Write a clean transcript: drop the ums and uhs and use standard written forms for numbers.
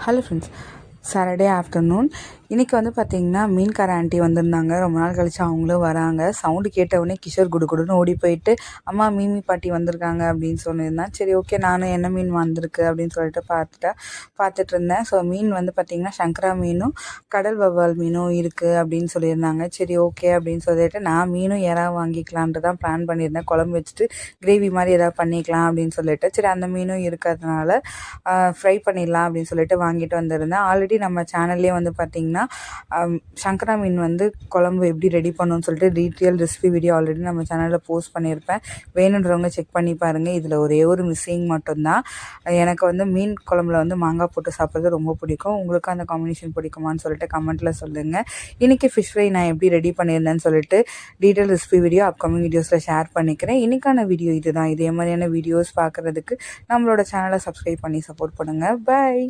Hello friends, Saturday afternoon. இன்றைக்கி வந்து பார்த்திங்கன்னா மீன்கார ஆண்டி வந்திருந்தாங்க. ரொம்ப நாள் கழித்து அவங்களும் வராங்க. சவுண்டு கேட்டவுடனே கிஷோர் குடுன்னு ஓடி போயிட்டு, அம்மா மீமி பாட்டி வந்திருக்காங்க அப்படின்னு சொல்லியிருந்தேன். சரி, ஓகே, நானும் என்ன மீன் வந்திருக்கு அப்படின்னு சொல்லிட்டு பார்த்துட்டு இருந்தேன். ஸோ மீன் வந்து பார்த்திங்கன்னா சங்கரா மீனும் கடல் வவ்வால் மீனும் இருக்குது அப்படின்னு சொல்லியிருந்தாங்க. சரி, ஓகே அப்படின்னு சொல்லிட்டு நான் மீனும் எறா வாங்கிக்கலான்ட்டு தான் பிளான் பண்ணியிருந்தேன். குழம்பு வச்சுட்டு கிரேவி மாதிரி எதாவது பண்ணிக்கலாம் அப்படின்னு சொல்லிட்டு, சரி அந்த மீனும் இருக்கிறதுனால ஃப்ரை பண்ணிடலாம் அப்படின்னு சொல்லிட்டு வாங்கிட்டு வந்திருந்தேன். ஆல்ரெடி நம்ம சேனல்லே வந்து பார்த்திங்கன்னா சங்கரா மீன் வந்து குழம்பு எப்படி ரெடி பண்ணணும்னு சொல்லிட்டு டீட்டெயில் ரெசிபி வீடியோ ஆல்ரெடி நம்ம சேனலில் போஸ்ட் பண்ணியிருப்பேன். வேணுன்றவங்க செக் பண்ணி பாருங்கள். இதில் ஒரே ஒரு மிஸ்ஸிங் மட்டும்தான். எனக்கு வந்து மீன் குழம்புல வந்து மாங்காய் போட்டு சாப்பிட்றது ரொம்ப பிடிக்கும். உங்களுக்கு அந்த காம்பினேஷன் பிடிக்குமான்னு சொல்லிட்டு கமெண்ட்டில் சொல்லுங்கள். இன்றைக்கி ஃபிஷ் ஃப்ரை நான் எப்படி ரெடி பண்ணியிருந்தேன்னு சொல்லிட்டு டீட்டெயில் ரெசிபி வீடியோ அப்கமிங் வீடியோஸில் ஷேர் பண்ணிக்கிறேன். இன்றைக்கான வீடியோ இதுதான். இதே மாதிரியான வீடியோஸ் பார்க்குறதுக்கு நம்மளோட சேனலை சப்ஸ்கிரைப் பண்ணி சப்போர்ட் பண்ணுங்கள். பை.